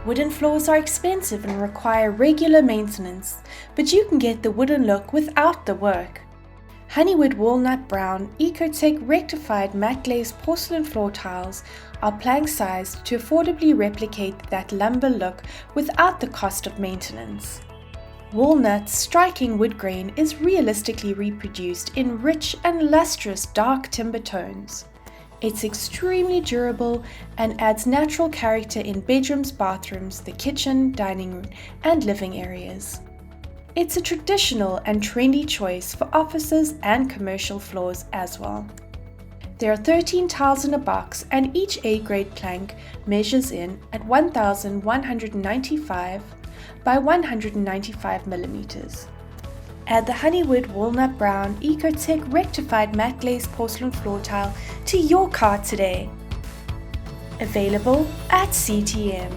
Wooden floors are expensive and require regular maintenance, but you can get the wooden look without the work. Honeywood Walnut Brown EcoTec Rectified matte glazed porcelain floor tiles are plank sized to affordably replicate that lumber look without the cost of maintenance. Walnut's striking wood grain is realistically reproduced in rich and lustrous dark timber tones. It's extremely durable and adds natural character in bedrooms, bathrooms, the kitchen, dining room, and living areas. It's a traditional and trendy choice for offices and commercial floors as well. There are 13 tiles in a box, and each A-grade plank measures in at 1,195 by 195 millimeters. Add the Honeywood Walnut Brown EcoTec Rectified matte glazed porcelain floor tile to your cart today. Available at CTM.